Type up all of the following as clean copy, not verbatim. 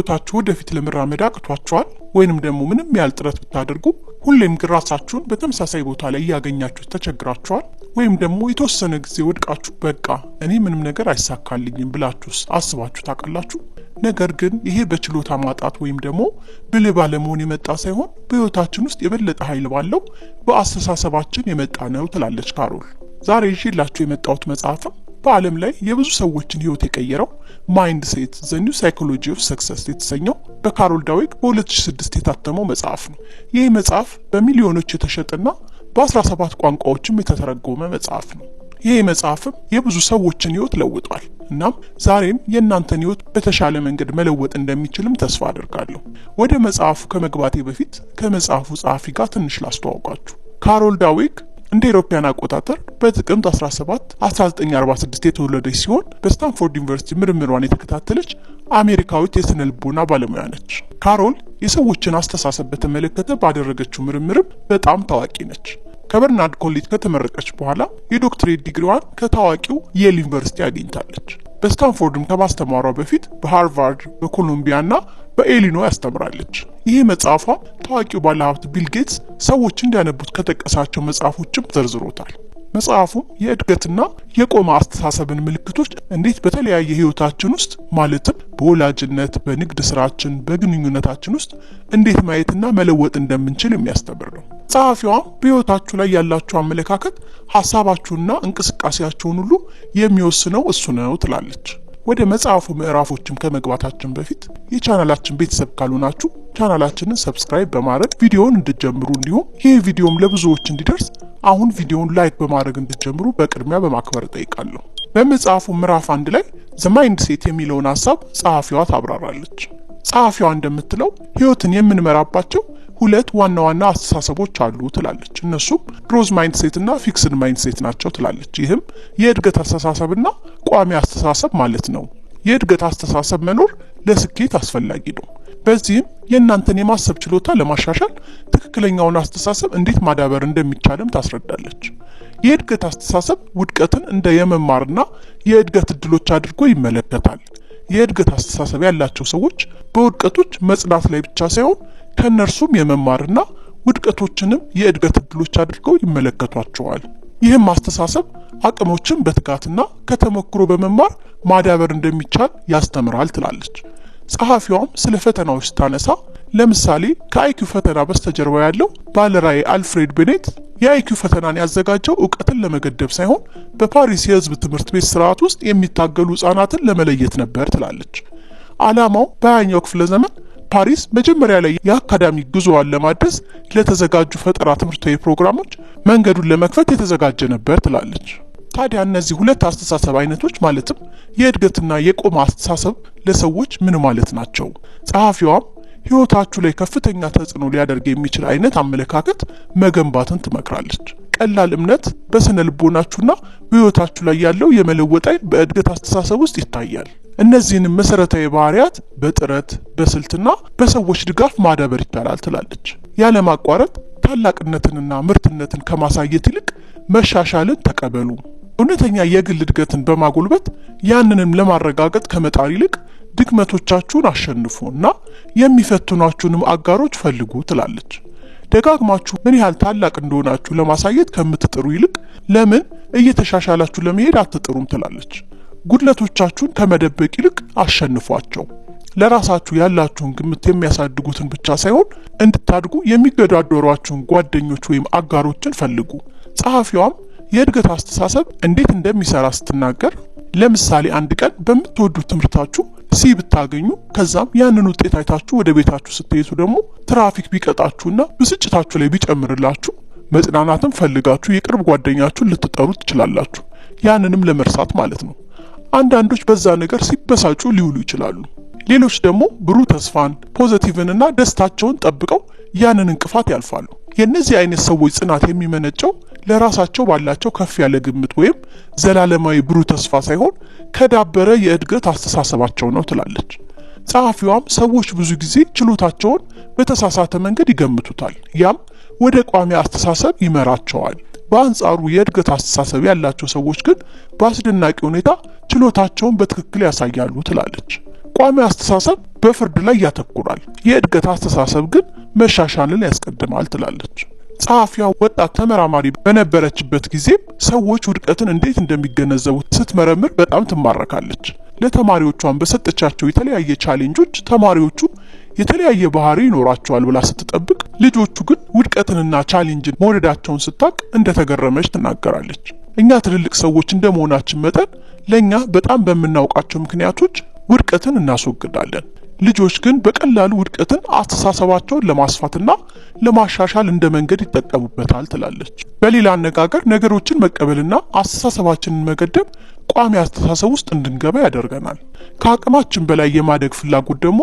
በህይወታችሁ ወደፊት ለመራመድ አቅቷችኋል ወይንም ደግሞ ምንም ያህል ጥረት ብታደርጉ ሁሌም ግን ራሳችሁን በተመሳሳይ ቦታ ላይ ያገኛችሁ ተቸግራችኋል ወይም ደግሞ የተወሰነ ጊዜ ወድቃችሁ በቃ እኔ ምንም ነገር አይሳካልኝም ብላችሁስ አስባችሁ ታውቃላችሁ? ነገር ግን ይሄ በችሎታ ማጣት ወይም ደግሞ ብልህ ባለመሆን የመጣ ሳይሆን በህይወታችን ውስጥ የበለጠ ኃይል ባለው በአስተሳሰባችን የመጣ ነው ትላለች ካሮል። ዛሬ ይዤላችሁ የመጣሁት መጽሐፍም በዓለም ላይ የብዙ ሰዎችን ህይወት የቀየረው ማይንድ ሴት ዘ ኒው ሳይኮሎጂ ኦፍ ሰክሰስ የተሰኘው በካሮል ዳዊክ በ2006 የታተመው መጽሐፍ ነው። ይህ መጽሐፍ በሚሊዮኖች የተሸጠና በ17 ቋንቋዎችም የተተረጎመ መጽሐፍ ነው። ይህ መጽሐፍም የብዙ ሰዎችን ህይወት ለውጧል። እናም ዛሬም የእናንተን ህይወት በተሻለ መንገድ መለወጥ እንደሚችልም ተስፋ አደርጋለሁ። ወደ መጽሐፉ ከመግባቴ በፊት ከመጽሐፉ ጸሐፊ ጋር ትንሽ ላስተዋውቃችሁ። ካሮል ዳዊክ እንደ ኢሮፒያን አቆጣጠር በጥቅምት 17 1946 የተወለደች ሲሆን በስታንፎርድ ዩኒቨርሲቲ ምርምሯን የተከታተለች አሜሪካዊት የስነ ልቦና ባለሙያ ነች። ካሮል የሰዎችን አስተሳሰብ በተመለከተ ባደረገችው ምርምርም በጣም ታዋቂ ነች። ከበርናርድ ኮሌጅ ከተመረቀች በኋላ የዶክትሬት ዲግሪዋን ከታዋቂው የል ዩኒቨርሲቲ አግኝታለች። በስታንፎርድም ከማስተማሯ በፊት በሃርቫርድ፣ በኮሎምቢያና በኢሊኖይ ያስተምራለች። ይህ መጽሐፏ ታዋቂው ባለሀብት ቢል ጌትስ ሰዎች እንዲያነቡት ከጠቀሳቸው መጽሐፎችም ዘርዝሮታል። መጽሐፉም የእድገትና የቆመ አስተሳሰብን ምልክቶች እንዴት በተለያየ ህይወታችን ውስጥ ማለትም በወላጅነት፣ በንግድ ስራችን፣ በግንኙነታችን ውስጥ እንዴት ማየትና መለወጥ እንደምንችል የሚያስተምር ነው። ጸሐፊዋም በህይወታችሁ ላይ ያላችሁ አመለካከት ሐሳባችሁና እንቅስቃሴያችሁን ሁሉ የሚወስነው እሱ ነው ትላለች። ወደ መጽሐፉ ምዕራፎችም ከመግባታችን በፊት የቻናላችን ቤተሰብ ካልሆናችሁ ቻናላችንን ሰብስክራይብ በማድረግ ቪዲዮውን እንድትጀምሩ እንዲሁም ይህ ቪዲዮም ለብዙዎች እንዲደርስ አሁን ቪዲዮውን ላይክ በማድረግ እንድትጀምሩ በቅድሚያ በማክበር ጠይቃለሁ። በመጽሐፉ ምዕራፍ 1 ላይ ዘ ማይንድ ሴት የሚለውን ሐሳብ ጸሐፊዋ ታብራራለች። ጸሐፊዋ እንደምትለው ህይወትን የምንመራባቸው ሁለት ዋና ዋና አስተሳሰቦች አሉ ትላለች። እነሱም ግሮዝ ማይንድ ሴት እና ፊክስድ ማይንድ ሴት ናቸው ትላለች። ይህም የእድገት አስተሳሰብና ቋሚ አስተሳሰብ ማለት ነው። የእድገት አስተሳሰብ መኖር ለስኬት አስፈላጊ ነው። በዚህም የእናንተን የማሰብ ችሎታ ለማሻሻል ትክክለኛውን አስተሳሰብ እንዴት ማዳበር እንደሚቻልም ታስረዳለች። የእድገት አስተሳሰብ ውድቀትን እንደ የመማርና የእድገት እድሎች አድርጎ ይመለከታል። የእድገት አስተሳሰብ ያላቸው ሰዎች በውድቀቶች መጽናት ላይ ብቻ ሳይሆን ከነርሱም የመማርና ውድቀቶችንም የእድገት እድሎች አድርገው ይመለከቷቸዋል። ይህም አስተሳሰብ አቅሞችን በትጋትና ከተሞክሮ በመማር ማዳበር እንደሚቻል ያስተምራል ትላለች። ጸሐፊዋም ስለ ፈተናዎች ስታነሳ ለምሳሌ ከአይኪው ፈተና በስተጀርባ ያለው ባለራዕይ አልፍሬድ ቤኔት የአይኪው ፈተናን ያዘጋጀው እውቀትን ለመገደብ ሳይሆን በፓሪስ የህዝብ ትምህርት ቤት ስርዓት ውስጥ የሚታገሉ ህጻናትን ለመለየት ነበር ትላለች። ዓላማው በ20ኛው ክፍለ ዘመን ፓሪስ መጀመሪያ ላይ የአካዳሚክ ጉዞዋን ለማድረስ ለተዘጋጁ ፈጠራ ትምህርታዊ ፕሮግራሞች መንገዱን ለመክፈት የተዘጋጀ ነበር ትላለች። ታዲያ እነዚህ ሁለት አስተሳሰብ አይነቶች ማለትም የእድገትና የቆመ አስተሳሰብ ለሰዎች ምን ማለት ናቸው? ጸሐፊዋም ህይወታችሁ ላይ ከፍተኛ ተጽዕኖ ሊያደርግ የሚችል አይነት አመለካከት መገንባትን ትመክራለች። ቀላል እምነት በስነ ልቦናችሁና በህይወታችሁ ላይ ያለው የመለወጥ ኃይል በእድገት አስተሳሰብ ውስጥ ይታያል። እነዚህንም መሰረታዊ ባህሪያት በጥረት በስልትና በሰዎች ድጋፍ ማዳበር ይቻላል ትላለች። ያለማቋረጥ ታላቅነትንና ምርትነትን ከማሳየት ይልቅ መሻሻልን ተቀበሉ። እውነተኛ የግል እድገትን በማጎልበት ያንንም ለማረጋገጥ ከመጣር ይልቅ ድክመቶቻችሁን አሸንፉና የሚፈትኗችሁንም አጋሮች ፈልጉ ትላለች። ደጋግማችሁ ምን ያህል ታላቅ እንደሆናችሁ ለማሳየት ከምትጥሩ ይልቅ ለምን እየተሻሻላችሁ ለመሄድ አትጥሩም ትላለች። ጉድለቶቻችሁን ከመደበቅ ይልቅ አሸንፏቸው። ለራሳችሁ ያላችሁን ግምት የሚያሳድጉትን ብቻ ሳይሆን እንድታድጉ የሚገዳደሯችሁን ጓደኞች ወይም አጋሮችን ፈልጉ። ጸሐፊዋም የእድገት አስተሳሰብ እንዴት እንደሚሰራ ስትናገር ለምሳሌ አንድ ቀን በምትወዱት ትምህርታችሁ ሲ ብታገኙ ከዛም ያንን ውጤት አይታችሁ ወደ ቤታችሁ ስትሄዱ ደግሞ ትራፊክ ቢቀጣችሁና ብስጭታችሁ ላይ ቢጨምርላችሁ መጽናናትን ፈልጋችሁ የቅርብ ጓደኛችሁን ልትጠሩ ትችላላችሁ። ያንንም ለመርሳት ማለት ነው። አንዳንዶች በዛ ነገር ሲበሳጩ ሊውሉ ይችላሉ። ሌሎች ደግሞ ብሩህ ተስፋን፣ ፖዚቲቭንና ደስታቸውን ጠብቀው ያንን እንቅፋት ያልፋሉ። የነዚህ አይነት ሰዎች ጽናት የሚመነጨው ለራሳቸው ባላቸው ከፍ ያለ ግምት ወይም ዘላለማዊ ብሩህ ተስፋ ሳይሆን ከዳበረ የእድገት አስተሳሰባቸው ነው ትላለች። ጸሐፊዋም ሰዎች ብዙ ጊዜ ችሎታቸውን በተሳሳተ መንገድ ይገምቱታል፣ ያም ወደ ቋሚ አስተሳሰብ ይመራቸዋል። በአንጻሩ የእድገት አስተሳሰብ ያላቸው ሰዎች ግን በአስደናቂ ሁኔታ ችሎታቸውን በትክክል ያሳያሉ ትላለች። ቋሚ አስተሳሰብ በፍርድ ላይ ያተኩራል፣ የእድገት አስተሳሰብ ግን መሻሻልን ያስቀድማል ትላለች። ጸሐፊዋ ወጣት ተመራማሪ በነበረችበት ጊዜ ሰዎች ውድቀትን እንዴት እንደሚገነዘቡ ስትመረምር በጣም ትማረካለች። ለተማሪዎቿን በሰጠቻቸው የተለያየ ቻሌንጆች ተማሪዎቹ የተለያየ ባህሪ ይኖራቸዋል ብላ ስትጠብቅ፣ ልጆቹ ግን ውድቀትንና ቻሌንጅን መውደዳቸውን ስታቅ እንደተገረመች ትናገራለች። እኛ ትልልቅ ሰዎች እንደመሆናችን መጠን ለኛ በጣም በምናውቃቸው ምክንያቶች ውድቀትን እናስወግዳለን። ልጆች ግን በቀላሉ ውድቀትን አስተሳሰባቸውን ለማስፋትና ለማሻሻል እንደ መንገድ ይጠቀሙበታል ትላለች። በሌላ አነጋገር ነገሮችን መቀበልና አስተሳሰባችንን መገደብ ቋሚ አስተሳሰብ ውስጥ እንድንገባ ያደርገናል። ከአቅማችን በላይ የማደግ ፍላጎት ደግሞ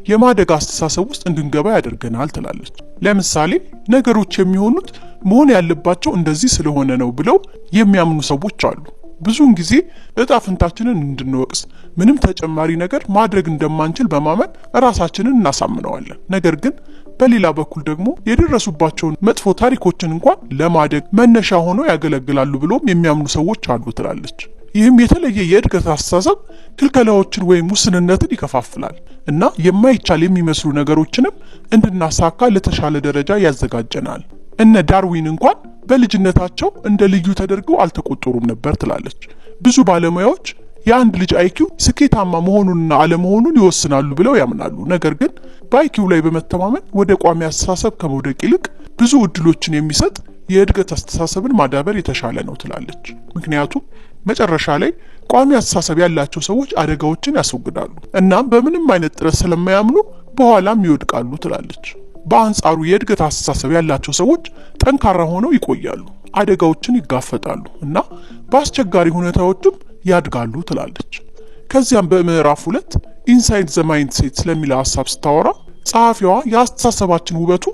የማደግ አስተሳሰብ ውስጥ እንድንገባ ያደርገናል ትላለች። ለምሳሌ ነገሮች የሚሆኑት መሆን ያለባቸው እንደዚህ ስለሆነ ነው ብለው የሚያምኑ ሰዎች አሉ። ብዙውን ጊዜ እጣ ፈንታችንን እንድንወቅስ ምንም ተጨማሪ ነገር ማድረግ እንደማንችል በማመን ራሳችንን እናሳምነዋለን። ነገር ግን በሌላ በኩል ደግሞ የደረሱባቸውን መጥፎ ታሪኮችን እንኳን ለማደግ መነሻ ሆኖ ያገለግላሉ ብሎም የሚያምኑ ሰዎች አሉ ትላለች። ይህም የተለየ የእድገት አስተሳሰብ ክልከላዎችን ወይም ውስንነትን ይከፋፍላል እና የማይቻል የሚመስሉ ነገሮችንም እንድናሳካ ለተሻለ ደረጃ ያዘጋጀናል። እነ ዳርዊን እንኳን በልጅነታቸው እንደ ልዩ ተደርገው አልተቆጠሩም ነበር ትላለች። ብዙ ባለሙያዎች የአንድ ልጅ አይኪው ስኬታማ መሆኑንና አለመሆኑን ይወስናሉ ብለው ያምናሉ። ነገር ግን በአይኪው ላይ በመተማመን ወደ ቋሚ አስተሳሰብ ከመውደቅ ይልቅ ብዙ እድሎችን የሚሰጥ የእድገት አስተሳሰብን ማዳበር የተሻለ ነው ትላለች። ምክንያቱም መጨረሻ ላይ ቋሚ አስተሳሰብ ያላቸው ሰዎች አደጋዎችን ያስወግዳሉ እናም በምንም አይነት ጥረት ስለማያምኑ በኋላም ይወድቃሉ ትላለች። በአንጻሩ የእድገት አስተሳሰብ ያላቸው ሰዎች ጠንካራ ሆነው ይቆያሉ፣ አደጋዎችን ይጋፈጣሉ እና በአስቸጋሪ ሁኔታዎችም ያድጋሉ ትላለች። ከዚያም በምዕራፍ 2 ኢንሳይድ ዘ ማይንድ ሴት ስለሚለው ሐሳብ ስታወራ ጸሐፊዋ የአስተሳሰባችን ውበቱ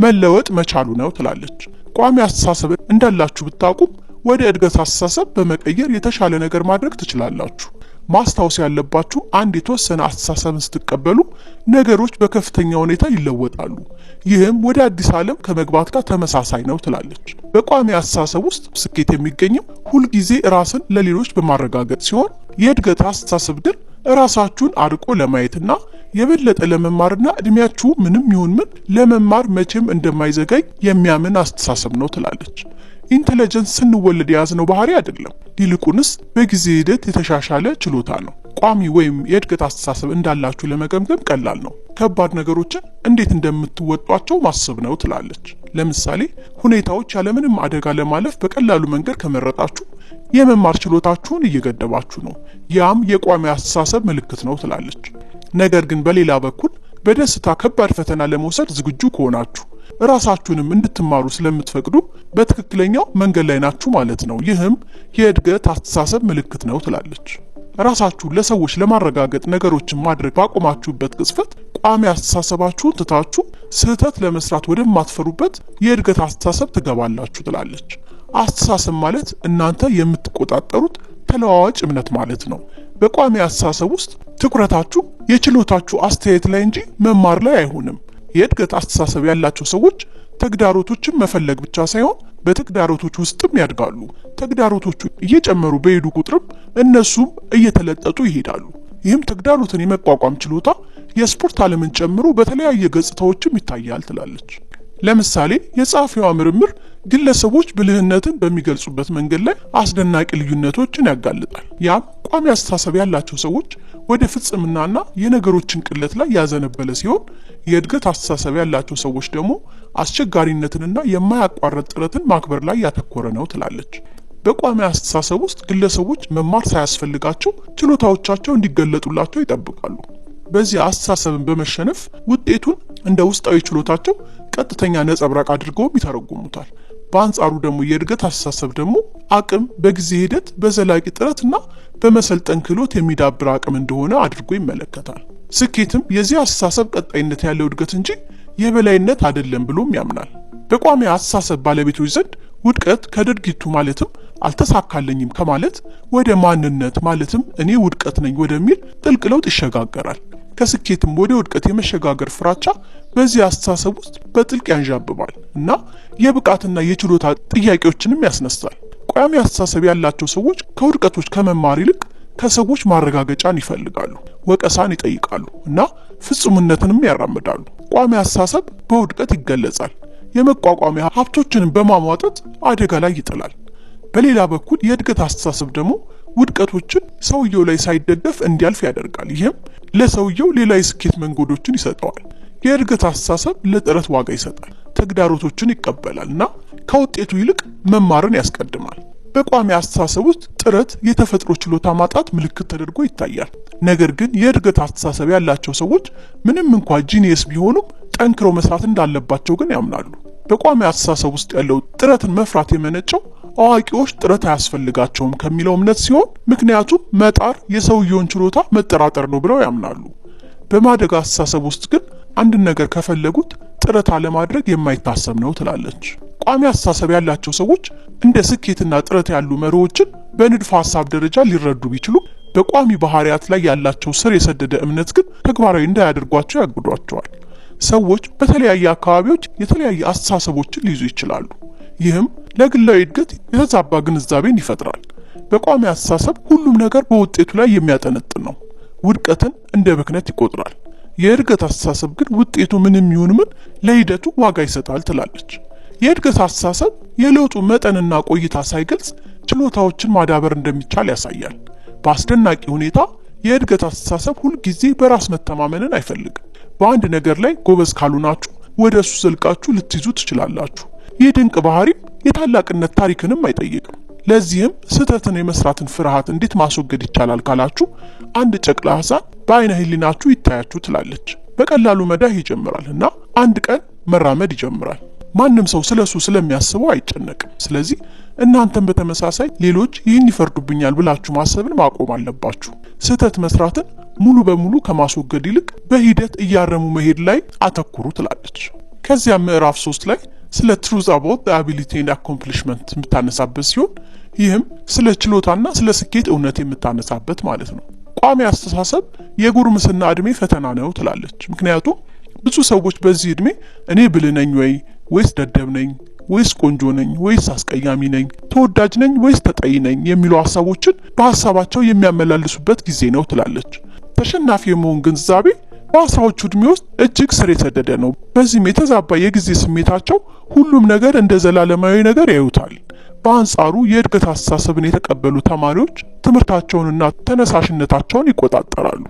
መለወጥ መቻሉ ነው ትላለች። ቋሚ አስተሳሰብ እንዳላችሁ ብታውቁም ወደ እድገት አስተሳሰብ በመቀየር የተሻለ ነገር ማድረግ ትችላላችሁ። ማስታወስ ያለባችሁ አንድ የተወሰነ አስተሳሰብን ስትቀበሉ ነገሮች በከፍተኛ ሁኔታ ይለወጣሉ። ይህም ወደ አዲስ ዓለም ከመግባት ጋር ተመሳሳይ ነው ትላለች። በቋሚ አስተሳሰብ ውስጥ ስኬት የሚገኘው ሁልጊዜ ራስን ለሌሎች በማረጋገጥ ሲሆን የእድገት አስተሳሰብ ግን ራሳችሁን አርቆ ለማየትና የበለጠ ለመማርና እድሜያችሁ ምንም ይሁን ምን ለመማር መቼም እንደማይዘገይ የሚያምን አስተሳሰብ ነው ትላለች። ኢንተለጀንስ ስንወለድ የያዝነው ባህሪ አይደለም፣ ይልቁንስ በጊዜ ሂደት የተሻሻለ ችሎታ ነው። ቋሚ ወይም የእድገት አስተሳሰብ እንዳላችሁ ለመገምገም ቀላል ነው። ከባድ ነገሮችን እንዴት እንደምትወጧቸው ማሰብ ነው ትላለች። ለምሳሌ ሁኔታዎች ያለምንም አደጋ ለማለፍ በቀላሉ መንገድ ከመረጣችሁ የመማር ችሎታችሁን እየገደባችሁ ነው። ያም የቋሚ አስተሳሰብ ምልክት ነው ትላለች። ነገር ግን በሌላ በኩል በደስታ ከባድ ፈተና ለመውሰድ ዝግጁ ከሆናችሁ ራሳችሁንም እንድትማሩ ስለምትፈቅዱ በትክክለኛው መንገድ ላይ ናችሁ ማለት ነው። ይህም የእድገት አስተሳሰብ ምልክት ነው ትላለች። ራሳችሁን ለሰዎች ለማረጋገጥ ነገሮችን ማድረግ ባቆማችሁበት ቅጽበት ቋሚ አስተሳሰባችሁን ትታችሁ ስህተት ለመስራት ወደማትፈሩበት የእድገት አስተሳሰብ ትገባላችሁ ትላለች። አስተሳሰብ ማለት እናንተ የምትቆጣጠሩት ተለዋዋጭ እምነት ማለት ነው። በቋሚ አስተሳሰብ ውስጥ ትኩረታችሁ የችሎታችሁ አስተያየት ላይ እንጂ መማር ላይ አይሆንም። የእድገት አስተሳሰብ ያላቸው ሰዎች ተግዳሮቶችን መፈለግ ብቻ ሳይሆን በተግዳሮቶች ውስጥም ያድጋሉ። ተግዳሮቶቹ እየጨመሩ በሄዱ ቁጥርም እነሱም እየተለጠጡ ይሄዳሉ። ይህም ተግዳሮትን የመቋቋም ችሎታ የስፖርት ዓለምን ጨምሮ በተለያየ ገጽታዎችም ይታያል ትላለች። ለምሳሌ የጸሐፊዋ ምርምር ግለሰቦች ብልህነትን በሚገልጹበት መንገድ ላይ አስደናቂ ልዩነቶችን ያጋልጣል። ያም ቋሚ አስተሳሰብ ያላቸው ሰዎች ወደ ፍጽምናና የነገሮችን ቅለት ላይ ያዘነበለ ሲሆን የእድገት አስተሳሰብ ያላቸው ሰዎች ደግሞ አስቸጋሪነትንና የማያቋርጥ ጥረትን ማክበር ላይ ያተኮረ ነው ትላለች። በቋሚ አስተሳሰብ ውስጥ ግለሰቦች መማር ሳያስፈልጋቸው ችሎታዎቻቸው እንዲገለጡላቸው ይጠብቃሉ። በዚህ አስተሳሰብን በመሸነፍ ውጤቱን እንደ ውስጣዊ ችሎታቸው ቀጥተኛ ነጸብራቅ አድርገውም ይተረጉሙታል። በአንጻሩ ደግሞ የእድገት አስተሳሰብ ደግሞ አቅም በጊዜ ሂደት በዘላቂ ጥረትና በመሰልጠን ክህሎት የሚዳብር አቅም እንደሆነ አድርጎ ይመለከታል። ስኬትም የዚህ አስተሳሰብ ቀጣይነት ያለው እድገት እንጂ የበላይነት አይደለም ብሎም ያምናል። በቋሚ አስተሳሰብ ባለቤቶች ዘንድ ውድቀት ከድርጊቱ ማለትም አልተሳካለኝም ከማለት ወደ ማንነት ማለትም እኔ ውድቀት ነኝ ወደሚል ጥልቅ ለውጥ ይሸጋገራል። ከስኬትም ወደ ውድቀት የመሸጋገር ፍራቻ በዚህ አስተሳሰብ ውስጥ በጥልቅ ያንዣብባል እና የብቃትና የችሎታ ጥያቄዎችንም ያስነሳል። ቋሚ አስተሳሰብ ያላቸው ሰዎች ከውድቀቶች ከመማር ይልቅ ከሰዎች ማረጋገጫን ይፈልጋሉ፣ ወቀሳን ይጠይቃሉ እና ፍጹምነትንም ያራምዳሉ። ቋሚ አስተሳሰብ በውድቀት ይገለጻል። የመቋቋሚያ ሀብቶችንም በማሟጠጥ አደጋ ላይ ይጥላል። በሌላ በኩል የእድገት አስተሳሰብ ደግሞ ውድቀቶችን ሰውየው ላይ ሳይደገፍ እንዲያልፍ ያደርጋል። ይህም ለሰውየው ሌላ የስኬት መንገዶችን ይሰጠዋል። የእድገት አስተሳሰብ ለጥረት ዋጋ ይሰጣል፣ ተግዳሮቶችን ይቀበላል እና ከውጤቱ ይልቅ መማርን ያስቀድማል። በቋሚ አስተሳሰብ ውስጥ ጥረት የተፈጥሮ ችሎታ ማጣት ምልክት ተደርጎ ይታያል። ነገር ግን የእድገት አስተሳሰብ ያላቸው ሰዎች ምንም እንኳን ጂኒየስ ቢሆኑም ጠንክረው መስራት እንዳለባቸው ግን ያምናሉ። በቋሚ አስተሳሰብ ውስጥ ያለው ጥረትን መፍራት የመነጨው አዋቂዎች ጥረት አያስፈልጋቸውም ከሚለው እምነት ሲሆን፣ ምክንያቱም መጣር የሰውየውን ችሎታ መጠራጠር ነው ብለው ያምናሉ። በማደግ አስተሳሰብ ውስጥ ግን አንድን ነገር ከፈለጉት ጥረት አለማድረግ የማይታሰብ ነው ትላለች። ቋሚ አስተሳሰብ ያላቸው ሰዎች እንደ ስኬትና ጥረት ያሉ መርሆችን በንድፈ ሐሳብ ደረጃ ሊረዱ ቢችሉ በቋሚ ባህሪያት ላይ ያላቸው ስር የሰደደ እምነት ግን ተግባራዊ እንዳያደርጓቸው ያግዷቸዋል። ሰዎች በተለያየ አካባቢዎች የተለያየ አስተሳሰቦችን ሊይዙ ይችላሉ። ይህም ለግላዊ እድገት የተዛባ ግንዛቤን ይፈጥራል። በቋሚ አስተሳሰብ ሁሉም ነገር በውጤቱ ላይ የሚያጠነጥን ነው። ውድቀትን እንደ ብክነት ይቆጥራል። የእድገት አስተሳሰብ ግን ውጤቱ ምንም ይሁን ምን ለሂደቱ ዋጋ ይሰጣል ትላለች። የእድገት አስተሳሰብ የለውጡ መጠንና ቆይታ ሳይገልጽ ችሎታዎችን ማዳበር እንደሚቻል ያሳያል። በአስደናቂ ሁኔታ የእድገት አስተሳሰብ ሁልጊዜ በራስ መተማመንን አይፈልግም። በአንድ ነገር ላይ ጎበዝ ካሉናችሁ ወደ እሱ ዘልቃችሁ ልትይዙ ትችላላችሁ። ይህ ድንቅ ባህሪም የታላቅነት ታሪክንም አይጠይቅም። ለዚህም ስህተትን የመስራትን ፍርሃት እንዴት ማስወገድ ይቻላል ካላችሁ አንድ ጨቅላ ሕፃን በአይነ ህሊናችሁ ይታያችሁ ትላለች። በቀላሉ መዳህ ይጀምራል እና አንድ ቀን መራመድ ይጀምራል። ማንም ሰው ስለሱ ስለሚያስበው አይጨነቅም። ስለዚህ እናንተም በተመሳሳይ ሌሎች ይህን ይፈርዱብኛል ብላችሁ ማሰብን ማቆም አለባችሁ። ስህተት መስራትን ሙሉ በሙሉ ከማስወገድ ይልቅ በሂደት እያረሙ መሄድ ላይ አተኩሩ ትላለች። ከዚያም ምዕራፍ 3 ላይ ስለ truth about the ability and accomplishment የምታነሳበት ሲሆን ይህም ስለ ችሎታና ስለ ስኬት እውነት የምታነሳበት ማለት ነው። ቋሚ አስተሳሰብ የጉርምስና እድሜ ፈተና ነው ትላለች። ምክንያቱም ብዙ ሰዎች በዚህ እድሜ እኔ ብልህ ነኝ ወይስ ደደብ ነኝ ወይስ ቆንጆ ነኝ ወይስ አስቀያሚ ነኝ፣ ተወዳጅ ነኝ ወይስ ተጠይ ነኝ የሚሉ ሀሳቦችን በሀሳባቸው የሚያመላልሱበት ጊዜ ነው ትላለች። ተሸናፊ የመሆን ግንዛቤ በአስራዎቹ እድሜ ውስጥ እጅግ ስር የሰደደ ነው። በዚህም የተዛባ የጊዜ ስሜታቸው ሁሉም ነገር እንደ ዘላለማዊ ነገር ያዩታል። በአንጻሩ የእድገት አስተሳሰብን የተቀበሉ ተማሪዎች ትምህርታቸውንና ተነሳሽነታቸውን ይቆጣጠራሉ።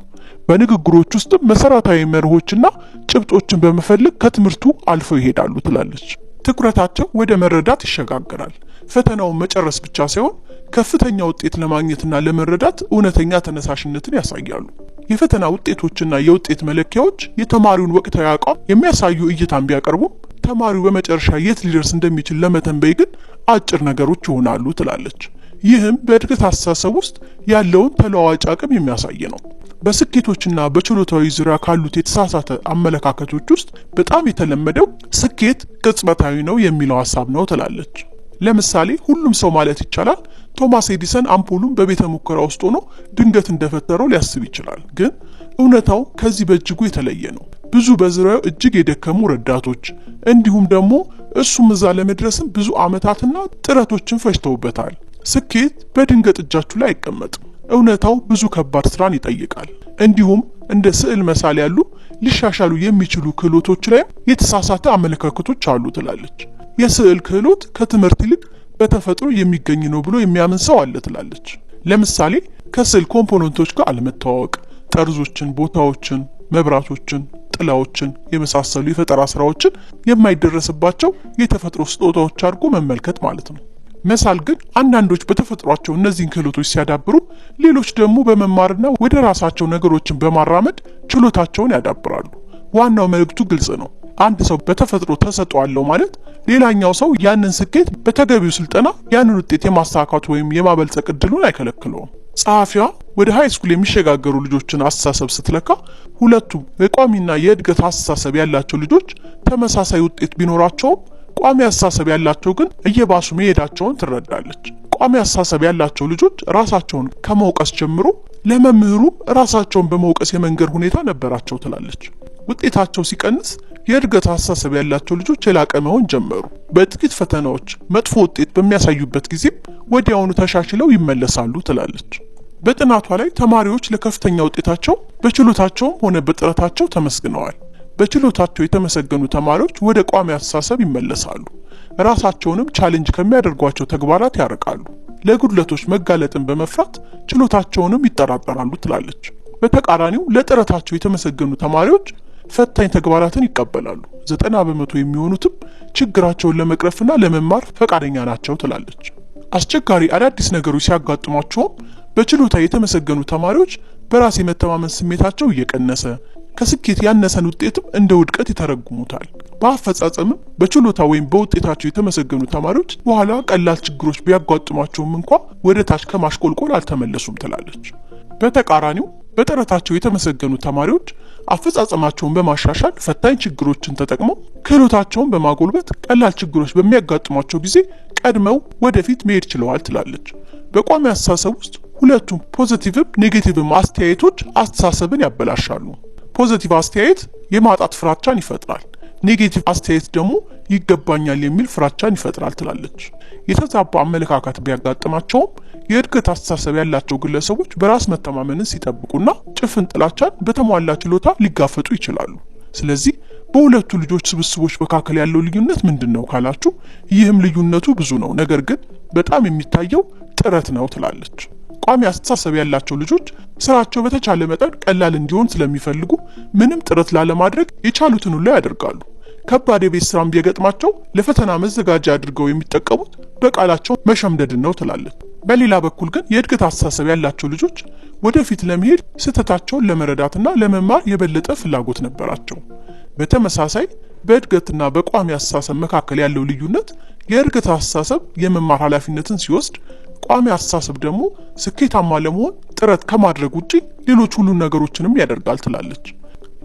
በንግግሮች ውስጥ መሰረታዊ መርሆችና ጭብጦችን በመፈለግ ከትምህርቱ አልፈው ይሄዳሉ ትላለች። ትኩረታቸው ወደ መረዳት ይሸጋገራል። ፈተናውን መጨረስ ብቻ ሳይሆን ከፍተኛ ውጤት ለማግኘትና ለመረዳት እውነተኛ ተነሳሽነትን ያሳያሉ። የፈተና ውጤቶችና የውጤት መለኪያዎች የተማሪውን ወቅታዊ አቋም የሚያሳዩ እይታን ቢያቀርቡም ተማሪው በመጨረሻ የት ሊደርስ እንደሚችል ለመተንበይ ግን አጭር ነገሮች ይሆናሉ ትላለች። ይህም በእድገት አስተሳሰብ ውስጥ ያለውን ተለዋዋጭ አቅም የሚያሳይ ነው። በስኬቶችና በችሎታዊ ዙሪያ ካሉት የተሳሳተ አመለካከቶች ውስጥ በጣም የተለመደው ስኬት ቅጽበታዊ ነው የሚለው ሐሳብ ነው ትላለች። ለምሳሌ ሁሉም ሰው ማለት ይቻላል ቶማስ ኤዲሰን አምፖሉን በቤተ ሙከራ ውስጥ ሆኖ ድንገት እንደፈጠረው ሊያስብ ይችላል። ግን እውነታው ከዚህ በእጅጉ የተለየ ነው። ብዙ በዙሪያው እጅግ የደከሙ ረዳቶች እንዲሁም ደግሞ እሱም እዛ ለመድረስም ብዙ ዓመታትና ጥረቶችን ፈጅተውበታል። ስኬት በድንገት እጃችሁ ላይ አይቀመጥም። እውነታው ብዙ ከባድ ስራን ይጠይቃል። እንዲሁም እንደ ስዕል መሳል ያሉ ሊሻሻሉ የሚችሉ ክህሎቶች ላይም የተሳሳተ አመለካከቶች አሉ ትላለች። የስዕል ክህሎት ከትምህርት ይልቅ በተፈጥሮ የሚገኝ ነው ብሎ የሚያምን ሰው አለ ትላለች። ለምሳሌ ከስዕል ኮምፖነንቶች ጋር አለመተዋወቅ፣ ጠርዞችን፣ ቦታዎችን፣ መብራቶችን፣ ጥላዎችን የመሳሰሉ የፈጠራ ስራዎችን የማይደረስባቸው የተፈጥሮ ስጦታዎች አድርጎ መመልከት ማለት ነው። መሳል ግን አንዳንዶች በተፈጥሯቸው እነዚህን ክህሎቶች ሲያዳብሩ፣ ሌሎች ደግሞ በመማርና ወደ ራሳቸው ነገሮችን በማራመድ ችሎታቸውን ያዳብራሉ። ዋናው መልእክቱ ግልጽ ነው። አንድ ሰው በተፈጥሮ ተሰጥኦ አለው ማለት ሌላኛው ሰው ያንን ስኬት በተገቢው ስልጠና ያንን ውጤት የማሳካት ወይም የማበልጸግ እድሉን አይከለክለውም። ጸሐፊዋ ወደ ሃይ ስኩል የሚሸጋገሩ ልጆችን አስተሳሰብ ስትለካ ሁለቱም የቋሚና የእድገት አስተሳሰብ ያላቸው ልጆች ተመሳሳይ ውጤት ቢኖራቸውም ቋሚ አስተሳሰብ ያላቸው ግን እየባሱ መሄዳቸውን ትረዳለች። ቋሚ አስተሳሰብ ያላቸው ልጆች ራሳቸውን ከመውቀስ ጀምሮ ለመምህሩ ራሳቸውን በመውቀስ የመንገር ሁኔታ ነበራቸው ትላለች። ውጤታቸው ሲቀንስ የእድገት አስተሳሰብ ያላቸው ልጆች የላቀ መሆን ጀመሩ። በጥቂት ፈተናዎች መጥፎ ውጤት በሚያሳዩበት ጊዜ ወዲያውኑ ተሻሽለው ይመለሳሉ ትላለች። በጥናቷ ላይ ተማሪዎች ለከፍተኛ ውጤታቸው በችሎታቸውም ሆነ በጥረታቸው ተመስግነዋል። በችሎታቸው የተመሰገኑ ተማሪዎች ወደ ቋሚ አስተሳሰብ ይመለሳሉ። ራሳቸውንም ቻሌንጅ ከሚያደርጓቸው ተግባራት ያርቃሉ። ለጉድለቶች መጋለጥን በመፍራት ችሎታቸውንም ይጠራጠራሉ ትላለች። በተቃራኒው ለጥረታቸው የተመሰገኑ ተማሪዎች ፈታኝ ተግባራትን ይቀበላሉ። 90% የሚሆኑትም ችግራቸውን ለመቅረፍና ለመማር ፈቃደኛ ናቸው ትላለች። አስቸጋሪ አዳዲስ ነገሮች ሲያጋጥሟቸውም በችሎታ የተመሰገኑ ተማሪዎች በራስ የመተማመን ስሜታቸው እየቀነሰ ከስኬት ያነሰን ውጤትም እንደ ውድቀት ይተረጉሙታል። በአፈጻጸምም በችሎታ ወይም በውጤታቸው የተመሰገኑ ተማሪዎች በኋላ ቀላል ችግሮች ቢያጋጥሟቸውም እንኳ ወደ ታች ከማሽቆልቆል አልተመለሱም ትላለች። በተቃራኒው በጥረታቸው የተመሰገኑ ተማሪዎች አፈጻጸማቸውን በማሻሻል ፈታኝ ችግሮችን ተጠቅመው ክህሎታቸውን በማጎልበት ቀላል ችግሮች በሚያጋጥሟቸው ጊዜ ቀድመው ወደፊት መሄድ ችለዋል ትላለች። በቋሚ አስተሳሰብ ውስጥ ሁለቱም ፖዚቲቭም ኔጌቲቭም አስተያየቶች አስተሳሰብን ያበላሻሉ። ፖዚቲቭ አስተያየት የማጣት ፍራቻን ይፈጥራል። ኔጌቲቭ አስተያየት ደግሞ ይገባኛል የሚል ፍራቻን ይፈጥራል ትላለች። የተዛባ አመለካከት ቢያጋጥማቸውም የእድገት አስተሳሰብ ያላቸው ግለሰቦች በራስ መተማመንን ሲጠብቁና ጭፍን ጥላቻን በተሟላ ችሎታ ሊጋፈጡ ይችላሉ። ስለዚህ በሁለቱ ልጆች ስብስቦች መካከል ያለው ልዩነት ምንድነው ካላችሁ፣ ይህም ልዩነቱ ብዙ ነው፣ ነገር ግን በጣም የሚታየው ጥረት ነው ትላለች። ቋሚ አስተሳሰብ ያላቸው ልጆች ስራቸው በተቻለ መጠን ቀላል እንዲሆን ስለሚፈልጉ ምንም ጥረት ላለማድረግ የቻሉትን ሁሉ ያደርጋሉ። ከባድ የቤት ስራም ቢገጥማቸው ለፈተና መዘጋጃ አድርገው የሚጠቀሙት በቃላቸው መሸምደድን ነው ትላለች። በሌላ በኩል ግን የእድገት አስተሳሰብ ያላቸው ልጆች ወደፊት ለመሄድ ስህተታቸውን ለመረዳትና ለመማር የበለጠ ፍላጎት ነበራቸው። በተመሳሳይ በእድገትና በቋሚ አስተሳሰብ መካከል ያለው ልዩነት የእድገት አስተሳሰብ የመማር ኃላፊነትን ሲወስድ፣ ቋሚ አስተሳሰብ ደግሞ ስኬታማ ለመሆን ጥረት ከማድረግ ውጪ ሌሎች ሁሉ ነገሮችንም ያደርጋል ትላለች።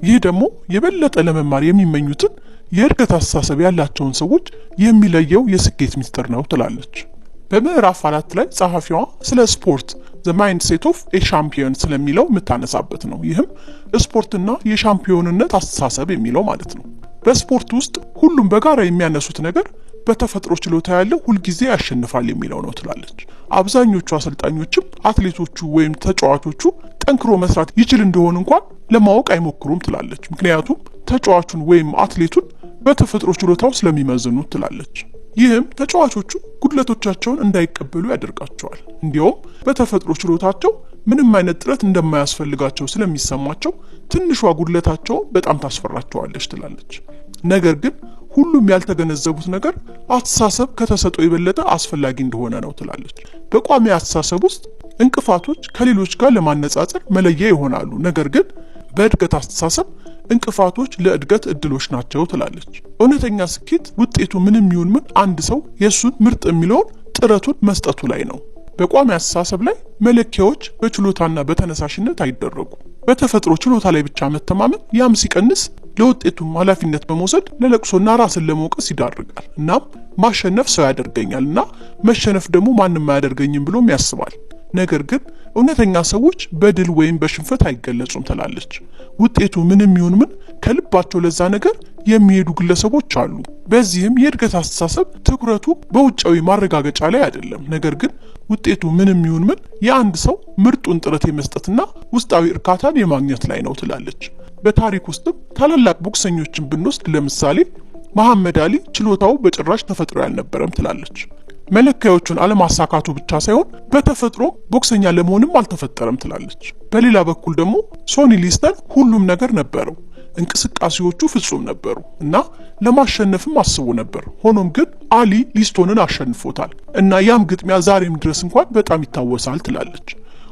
ይህ ደግሞ የበለጠ ለመማር የሚመኙትን የእድገት አስተሳሰብ ያላቸውን ሰዎች የሚለየው የስኬት ሚስጥር ነው ትላለች። በምዕራፍ 4 ላይ ጸሐፊዋ ስለ ስፖርት ዘ ማይንድሴት ኦፍ ኤ ሻምፒዮን ስለሚለው የምታነሳበት ነው። ይህም ስፖርትና የሻምፒዮንነት አስተሳሰብ የሚለው ማለት ነው። በስፖርት ውስጥ ሁሉም በጋራ የሚያነሱት ነገር በተፈጥሮ ችሎታ ያለው ሁልጊዜ ያሸንፋል የሚለው ነው ትላለች። አብዛኞቹ አሰልጣኞችም አትሌቶቹ ወይም ተጫዋቾቹ ጠንክሮ መስራት ይችል እንደሆነ እንኳን ለማወቅ አይሞክሩም ትላለች። ምክንያቱም ተጫዋቹን ወይም አትሌቱን በተፈጥሮ ችሎታው ስለሚመዝኑት ትላለች። ይህም ተጫዋቾቹ ጉድለቶቻቸውን እንዳይቀበሉ ያደርጋቸዋል። እንዲያውም በተፈጥሮ ችሎታቸው ምንም አይነት ጥረት እንደማያስፈልጋቸው ስለሚሰማቸው ትንሿ ጉድለታቸው በጣም ታስፈራቸዋለች ትላለች። ነገር ግን ሁሉም ያልተገነዘቡት ነገር አስተሳሰብ ከተሰጠው የበለጠ አስፈላጊ እንደሆነ ነው ትላለች። በቋሚ አስተሳሰብ ውስጥ እንቅፋቶች ከሌሎች ጋር ለማነጻጸር መለያ ይሆናሉ። ነገር ግን በእድገት አስተሳሰብ እንቅፋቶች ለእድገት እድሎች ናቸው ትላለች። እውነተኛ ስኬት ውጤቱ ምንም ይሁን ምን አንድ ሰው የሱን ምርጥ የሚለውን ጥረቱን መስጠቱ ላይ ነው። በቋሚ አስተሳሰብ ላይ መለኪያዎች በችሎታና በተነሳሽነት አይደረጉ። በተፈጥሮ ችሎታ ላይ ብቻ መተማመን ያም ሲቀንስ ለውጤቱም ኃላፊነት በመውሰድ ለለቅሶና ራስን ለመውቀስ ይዳርጋል። እናም ማሸነፍ ሰው ያደርገኛል እና መሸነፍ ደግሞ ማንም አያደርገኝም ብሎም ያስባል። ነገር ግን እውነተኛ ሰዎች በድል ወይም በሽንፈት አይገለጹም ትላለች። ውጤቱ ምንም ይሁን ምን ከልባቸው ለዛ ነገር የሚሄዱ ግለሰቦች አሉ። በዚህም የእድገት አስተሳሰብ ትኩረቱ በውጫዊ ማረጋገጫ ላይ አይደለም፣ ነገር ግን ውጤቱ ምንም ይሁን ምን የአንድ ሰው ምርጡን ጥረት የመስጠትና ውስጣዊ እርካታን የማግኘት ላይ ነው ትላለች። በታሪክ ውስጥም ታላላቅ ቦክሰኞችን ብንወስድ ለምሳሌ መሐመድ አሊ ችሎታው በጭራሽ ተፈጥሮ ያልነበረም ትላለች። መለኪያዎቹን አለማሳካቱ ብቻ ሳይሆን በተፈጥሮ ቦክሰኛ ለመሆንም አልተፈጠረም ትላለች። በሌላ በኩል ደግሞ ሶኒ ሊስተን ሁሉም ነገር ነበረው፣ እንቅስቃሴዎቹ ፍጹም ነበሩ እና ለማሸነፍም አስቦ ነበር። ሆኖም ግን አሊ ሊስቶንን አሸንፎታል እና ያም ግጥሚያ ዛሬም ድረስ እንኳን በጣም ይታወሳል ትላለች።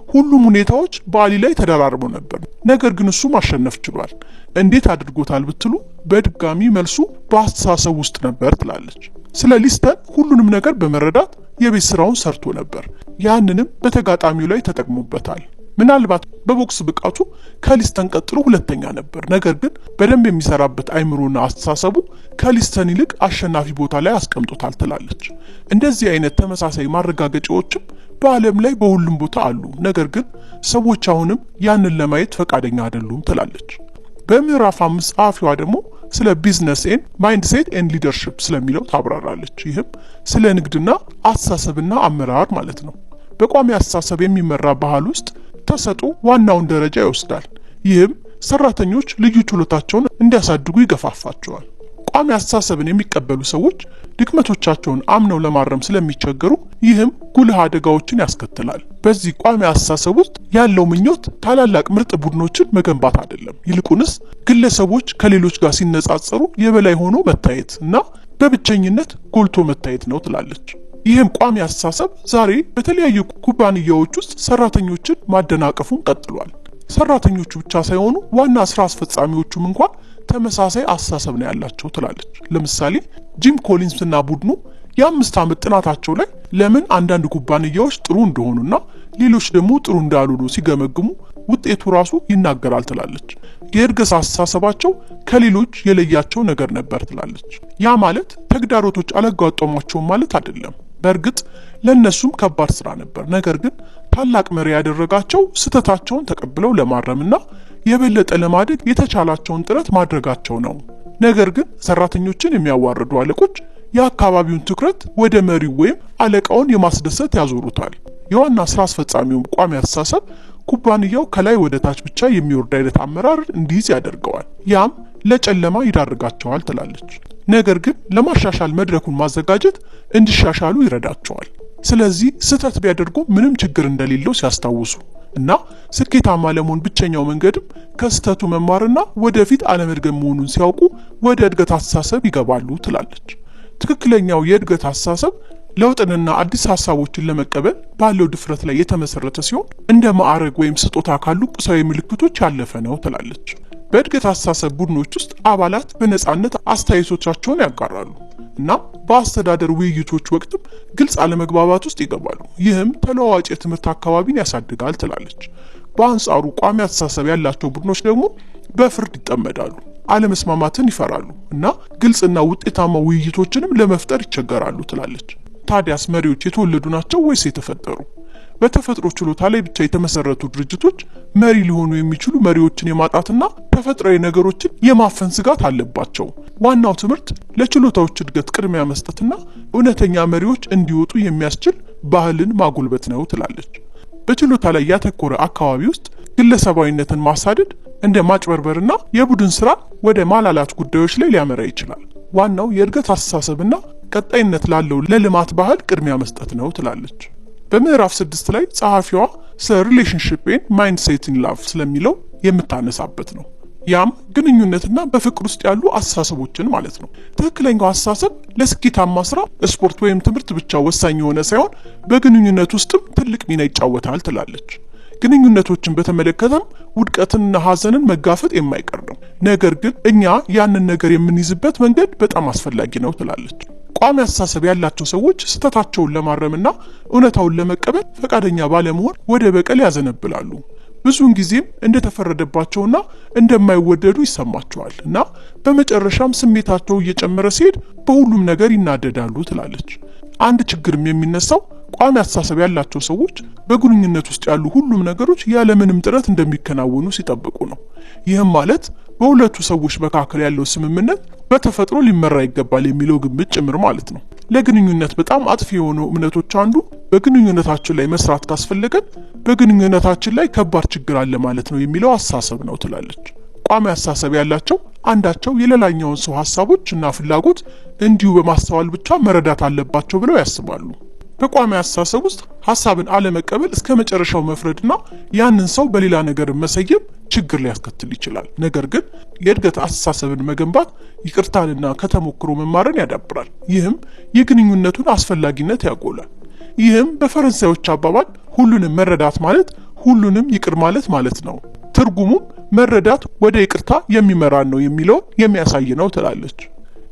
ሁሉም ሁኔታዎች በአሊ ላይ ተደራርበው ነበር፣ ነገር ግን እሱ ማሸነፍ ችሏል። እንዴት አድርጎታል ብትሉ በድጋሚ መልሱ በአስተሳሰብ ውስጥ ነበር ትላለች። ስለ ሊስተን ሁሉንም ነገር በመረዳት የቤት ስራውን ሰርቶ ነበር፣ ያንንም በተጋጣሚው ላይ ተጠቅሞበታል። ምናልባት በቦክስ ብቃቱ ከሊስተን ቀጥሎ ሁለተኛ ነበር፣ ነገር ግን በደንብ የሚሰራበት አይምሮና አስተሳሰቡ ከሊስተን ይልቅ አሸናፊ ቦታ ላይ አስቀምጦታል ትላለች። እንደዚህ አይነት ተመሳሳይ ማረጋገጫዎችም በዓለም ላይ በሁሉም ቦታ አሉ፣ ነገር ግን ሰዎች አሁንም ያንን ለማየት ፈቃደኛ አይደሉም ትላለች። በምዕራፍ 5 ጸሐፊዋ ደግሞ ስለ ቢዝነስ ኤንድ ማይንድሴት ኤንድ ሊደርሺፕ ስለሚለው ታብራራለች። ይህም ስለ ንግድና አስተሳሰብና አመራር ማለት ነው። በቋሚ አስተሳሰብ የሚመራ ባህል ውስጥ ተሰጥኦ ዋናውን ደረጃ ይወስዳል። ይህም ሰራተኞች ልዩ ችሎታቸውን እንዲያሳድጉ ይገፋፋቸዋል። ቋሚ አስተሳሰብን የሚቀበሉ ሰዎች ድክመቶቻቸውን አምነው ለማረም ስለሚቸገሩ ይህም ጉልህ አደጋዎችን ያስከትላል። በዚህ ቋሚ አስተሳሰብ ውስጥ ያለው ምኞት ታላላቅ ምርጥ ቡድኖችን መገንባት አይደለም፣ ይልቁንስ ግለሰቦች ከሌሎች ጋር ሲነጻጸሩ የበላይ ሆኖ መታየት እና በብቸኝነት ጎልቶ መታየት ነው ትላለች። ይህም ቋሚ አስተሳሰብ ዛሬ በተለያዩ ኩባንያዎች ውስጥ ሰራተኞችን ማደናቀፉን ቀጥሏል። ሰራተኞቹ ብቻ ሳይሆኑ ዋና ስራ አስፈጻሚዎቹም እንኳን ተመሳሳይ አስተሳሰብ ነው ያላቸው ትላለች። ለምሳሌ ጂም ኮሊንስ እና ቡድኑ የ5 ዓመት ጥናታቸው ላይ ለምን አንዳንድ ኩባንያዎች ጥሩ እንደሆኑና ሌሎች ደግሞ ጥሩ እንዳልሆኑ ሲገመግሙ ውጤቱ ራሱ ይናገራል ትላለች። የእድገት አስተሳሰባቸው ከሌሎች የለያቸው ነገር ነበር ትላለች። ያ ማለት ተግዳሮቶች አላጋጠሟቸውም ማለት አይደለም። በእርግጥ ለነሱም ከባድ ስራ ነበር። ነገር ግን ታላቅ መሪ ያደረጋቸው ስህተታቸውን ተቀብለው ለማረምና የበለጠ ለማደግ የተቻላቸውን ጥረት ማድረጋቸው ነው። ነገር ግን ሰራተኞችን የሚያዋርዱ አለቆች የአካባቢውን ትኩረት ወደ መሪው ወይም አለቃውን የማስደሰት ያዞሩታል። የዋና ስራ አስፈጻሚው ቋሚ አስተሳሰብ ኩባንያው ከላይ ወደ ታች ብቻ የሚወርድ አይነት አመራር እንዲይዝ ያደርገዋል። ያም ለጨለማ ይዳርጋቸዋል ትላለች። ነገር ግን ለማሻሻል መድረኩን ማዘጋጀት እንዲሻሻሉ ይረዳቸዋል። ስለዚህ ስህተት ቢያደርጉ ምንም ችግር እንደሌለው ሲያስታውሱ እና ስኬታማ ለመሆን ብቸኛው መንገድም ከስህተቱ መማርና ወደፊት አለመድገም መሆኑን ሲያውቁ ወደ እድገት አስተሳሰብ ይገባሉ ትላለች። ትክክለኛው የእድገት አስተሳሰብ ለውጥንና አዲስ ሀሳቦችን ለመቀበል ባለው ድፍረት ላይ የተመሰረተ ሲሆን እንደ ማዕረግ ወይም ስጦታ ካሉ ቁሳዊ ምልክቶች ያለፈ ነው ትላለች። በእድገት አስተሳሰብ ቡድኖች ውስጥ አባላት በነጻነት አስተያየቶቻቸውን ያጋራሉ እና በአስተዳደር ውይይቶች ወቅትም ግልጽ አለመግባባት ውስጥ ይገባሉ። ይህም ተለዋዋጭ የትምህርት አካባቢን ያሳድጋል ትላለች። በአንጻሩ ቋሚ አስተሳሰብ ያላቸው ቡድኖች ደግሞ በፍርድ ይጠመዳሉ፣ አለመስማማትን ይፈራሉ እና ግልጽና ውጤታማ ውይይቶችንም ለመፍጠር ይቸገራሉ ትላለች። ታዲያስ መሪዎች የተወለዱ ናቸው ወይስ የተፈጠሩ? በተፈጥሮ ችሎታ ላይ ብቻ የተመሰረቱ ድርጅቶች መሪ ሊሆኑ የሚችሉ መሪዎችን የማጣትና ተፈጥሯዊ ነገሮችን የማፈን ስጋት አለባቸው። ዋናው ትምህርት ለችሎታዎች እድገት ቅድሚያ መስጠትና እውነተኛ መሪዎች እንዲወጡ የሚያስችል ባህልን ማጎልበት ነው ትላለች። በችሎታ ላይ ያተኮረ አካባቢ ውስጥ ግለሰባዊነትን ማሳደድ እንደ ማጭበርበርና የቡድን ስራ ወደ ማላላት ጉዳዮች ላይ ሊያመራ ይችላል። ዋናው የእድገት አስተሳሰብና ቀጣይነት ላለው ለልማት ባህል ቅድሚያ መስጠት ነው ትላለች። በምዕራፍ 6 ላይ ጸሐፊዋ ስለ ሪሌሽንሺፕ ኤንድ ማይንድሴት ኢን ላቭ ስለሚለው የምታነሳበት ነው። ያም ግንኙነትና በፍቅር ውስጥ ያሉ አስተሳሰቦችን ማለት ነው። ትክክለኛው አስተሳሰብ ለስኬታማ ስራ፣ ስፖርት ወይም ትምህርት ብቻ ወሳኝ የሆነ ሳይሆን በግንኙነት ውስጥም ትልቅ ሚና ይጫወታል ትላለች። ግንኙነቶችን በተመለከተም ውድቀትንና ሀዘንን መጋፈጥ የማይቀር ነው። ነገር ግን እኛ ያንን ነገር የምንይዝበት መንገድ በጣም አስፈላጊ ነው ትላለች። ቋሚ አስተሳሰብ ያላቸው ሰዎች ስህተታቸውን ለማረምና እውነታውን ለመቀበል ፈቃደኛ ባለመሆን ወደ በቀል ያዘነብላሉ። ብዙውን ጊዜም እንደተፈረደባቸውና እንደማይወደዱ ይሰማቸዋል እና በመጨረሻም ስሜታቸው እየጨመረ ሲሄድ በሁሉም ነገር ይናደዳሉ ትላለች። አንድ ችግርም የሚነሳው ቋሚ አስተሳሰብ ያላቸው ሰዎች በግንኙነት ውስጥ ያሉ ሁሉም ነገሮች ያለምንም ጥረት እንደሚከናወኑ ሲጠብቁ ነው። ይህም ማለት በሁለቱ ሰዎች መካከል ያለው ስምምነት በተፈጥሮ ሊመራ ይገባል የሚለው ግምት ጭምር ማለት ነው። ለግንኙነት በጣም አጥፊ የሆኑ እምነቶች አንዱ በግንኙነታችን ላይ መስራት ካስፈለገን በግንኙነታችን ላይ ከባድ ችግር አለ ማለት ነው የሚለው አስተሳሰብ ነው ትላለች። ቋሚ አስተሳሰብ ያላቸው አንዳቸው የሌላኛውን ሰው ሀሳቦች እና ፍላጎት እንዲሁ በማስተዋል ብቻ መረዳት አለባቸው ብለው ያስባሉ። በቋሚ አስተሳሰብ ውስጥ ሀሳብን አለመቀበል እስከ መጨረሻው መፍረድና ያንን ሰው በሌላ ነገር መሰየም ችግር ሊያስከትል ይችላል። ነገር ግን የእድገት አስተሳሰብን መገንባት ይቅርታንና ከተሞክሮ መማርን ያዳብራል። ይህም የግንኙነቱን አስፈላጊነት ያጎላል። ይህም በፈረንሳዮች አባባል ሁሉንም መረዳት ማለት ሁሉንም ይቅር ማለት ነው። ትርጉሙም መረዳት ወደ ይቅርታ የሚመራን ነው የሚለውን የሚያሳይ ነው ትላለች።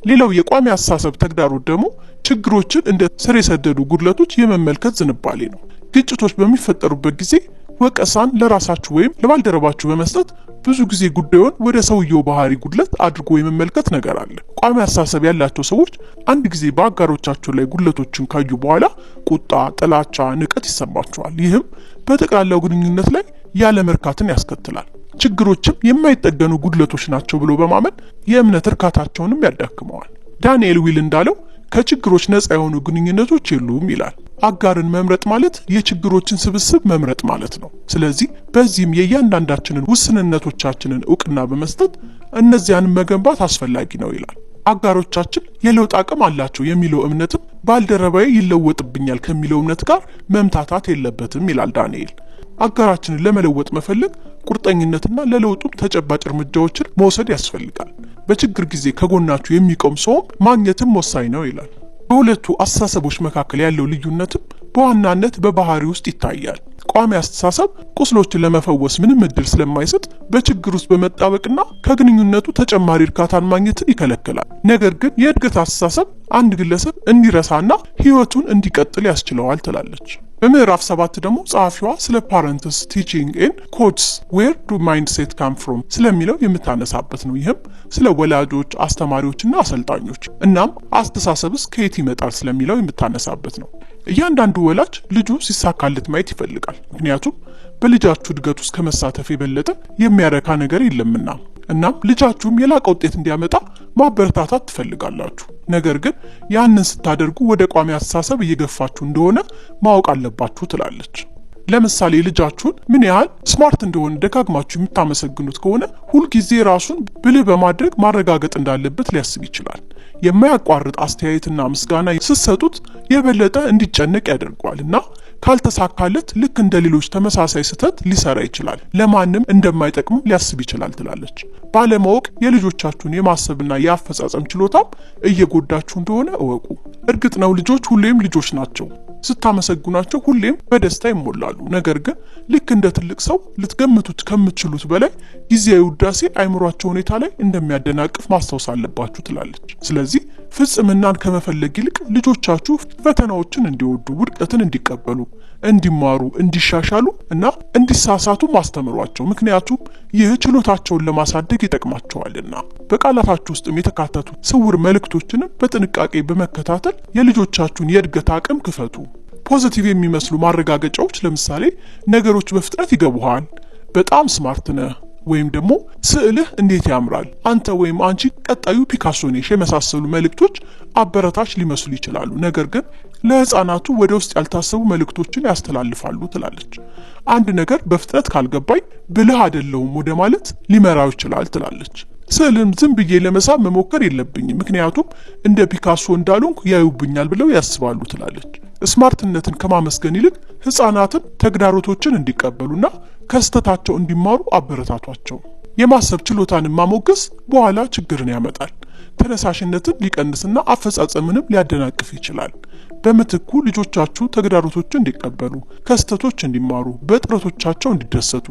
ሌላው የቋሚ አስተሳሰብ ተግዳሮት ደግሞ ችግሮችን እንደ ስር የሰደዱ ጉድለቶች የመመልከት ዝንባሌ ነው። ግጭቶች በሚፈጠሩበት ጊዜ ወቀሳን ለራሳችሁ ወይም ለባልደረባችሁ በመስጠት ብዙ ጊዜ ጉዳዩን ወደ ሰውየው ባህሪ ጉድለት አድርጎ የመመልከት ነገር አለ። ቋሚ አስተሳሰብ ያላቸው ሰዎች አንድ ጊዜ በአጋሮቻቸው ላይ ጉድለቶችን ካዩ በኋላ ቁጣ፣ ጥላቻ፣ ንቀት ይሰማቸዋል። ይህም በጠቅላላው ግንኙነት ላይ ያለ መርካትን ያስከትላል። ችግሮችም የማይጠገኑ ጉድለቶች ናቸው ብሎ በማመን የእምነት እርካታቸውንም ያዳክመዋል። ዳንኤል ዊል እንዳለው ከችግሮች ነፃ የሆኑ ግንኙነቶች የሉም ይላል። አጋርን መምረጥ ማለት የችግሮችን ስብስብ መምረጥ ማለት ነው። ስለዚህ በዚህም የእያንዳንዳችንን ውስንነቶቻችንን እውቅና በመስጠት እነዚያን መገንባት አስፈላጊ ነው ይላል። አጋሮቻችን የለውጥ አቅም አላቸው የሚለው እምነትም ባልደረባዬ ይለወጥብኛል ከሚለው እምነት ጋር መምታታት የለበትም ይላል ዳንኤል። አጋራችንን ለመለወጥ መፈለግ ቁርጠኝነትና ለለውጡም ተጨባጭ እርምጃዎችን መውሰድ ያስፈልጋል። በችግር ጊዜ ከጎናችሁ የሚቆም ሰውም ማግኘትም ወሳኝ ነው ይላል። በሁለቱ አስተሳሰቦች መካከል ያለው ልዩነትም በዋናነት በባህሪ ውስጥ ይታያል። ቋሚ አስተሳሰብ ቁስሎችን ለመፈወስ ምንም እድል ስለማይሰጥ በችግር ውስጥ በመጣበቅና ከግንኙነቱ ተጨማሪ እርካታን ማግኘትን ይከለክላል። ነገር ግን የእድገት አስተሳሰብ አንድ ግለሰብ እንዲረሳና ህይወቱን እንዲቀጥል ያስችለዋል ትላለች። በምዕራፍ 7 ደግሞ ጸሐፊዋ ስለ ፓረንትስ ቲቺንግ ኤንድ ኮድስ ዌር ዱ ማይንድሴት ካም ፍሮም ስለሚለው የምታነሳበት ነው። ይህም ስለ ወላጆች፣ አስተማሪዎችና አሰልጣኞች እናም አስተሳሰብስ ከየት ይመጣል ስለሚለው የምታነሳበት ነው። እያንዳንዱ ወላጅ ልጁ ሲሳካለት ማየት ይፈልጋል። ምክንያቱም በልጃችሁ እድገት ውስጥ ከመሳተፍ የበለጠ የሚያረካ ነገር የለምና። እናም ልጃችሁም የላቀ ውጤት እንዲያመጣ ማበረታታት ትፈልጋላችሁ። ነገር ግን ያንን ስታደርጉ ወደ ቋሚ አስተሳሰብ እየገፋችሁ እንደሆነ ማወቅ አለባችሁ ትላለች። ለምሳሌ ልጃችሁን ምን ያህል ስማርት እንደሆነ ደጋግማችሁ የምታመሰግኑት ከሆነ ሁልጊዜ ራሱን ብልህ በማድረግ ማረጋገጥ እንዳለበት ሊያስብ ይችላል። የማያቋርጥ አስተያየትና ምስጋና ስትሰጡት የበለጠ እንዲጨነቅ ያደርገዋል እና ካልተሳካለት ልክ እንደ ሌሎች ተመሳሳይ ስህተት ሊሰራ ይችላል። ለማንም እንደማይጠቅም ሊያስብ ይችላል ትላለች። ባለማወቅ የልጆቻችሁን የማሰብና የአፈጻጸም ችሎታም እየጎዳችሁ እንደሆነ እወቁ። እርግጥ ነው ልጆች ሁሌም ልጆች ናቸው። ስታመሰግኗቸው ሁሌም በደስታ ይሞላሉ። ነገር ግን ልክ እንደ ትልቅ ሰው ልትገምቱት ከምትችሉት በላይ ጊዜያዊ ውዳሴ አይምሯቸው ሁኔታ ላይ እንደሚያደናቅፍ ማስታወስ አለባችሁ ትላለች። ስለዚህ ፍጽምናን ከመፈለግ ይልቅ ልጆቻችሁ ፈተናዎችን እንዲወዱ፣ ውድቀትን እንዲቀበሉ፣ እንዲማሩ፣ እንዲሻሻሉ እና እንዲሳሳቱ ማስተምሯቸው። ምክንያቱም ይህ ችሎታቸውን ለማሳደግ ይጠቅማቸዋልና። በቃላታችሁ ውስጥም የተካተቱ ስውር መልእክቶችንም በጥንቃቄ በመከታተል የልጆቻችሁን የእድገት አቅም ክፈቱ። ፖዚቲቭ የሚመስሉ ማረጋገጫዎች ለምሳሌ ነገሮች በፍጥነት ይገቡሃል፣ በጣም ስማርት ነህ፣ ወይም ደግሞ ስዕልህ እንዴት ያምራል፣ አንተ ወይም አንቺ ቀጣዩ ፒካሶ ነሽ የመሳሰሉ መልእክቶች አበረታች ሊመስሉ ይችላሉ። ነገር ግን ለህፃናቱ ወደ ውስጥ ያልታሰቡ መልእክቶችን ያስተላልፋሉ ትላለች። አንድ ነገር በፍጥነት ካልገባኝ ብልህ አይደለሁም ወደ ማለት ሊመራው ይችላል ትላለች። ስዕልም ዝም ብዬ ለመሳብ መሞከር የለብኝም ምክንያቱም እንደ ፒካሶ እንዳልሆንኩ ያዩብኛል ብለው ያስባሉ ትላለች። ስማርትነትን ከማመስገን ይልቅ ህፃናትን ተግዳሮቶችን እንዲቀበሉና ከስተታቸው እንዲማሩ አበረታቷቸው። የማሰብ ችሎታን ማሞገስ በኋላ ችግርን ያመጣል። ተነሳሽነትን ሊቀንስና አፈጻጸምንም ሊያደናቅፍ ይችላል። በምትኩ ልጆቻችሁ ተግዳሮቶችን እንዲቀበሉ፣ ከስተቶች እንዲማሩ፣ በጥረቶቻቸው እንዲደሰቱ፣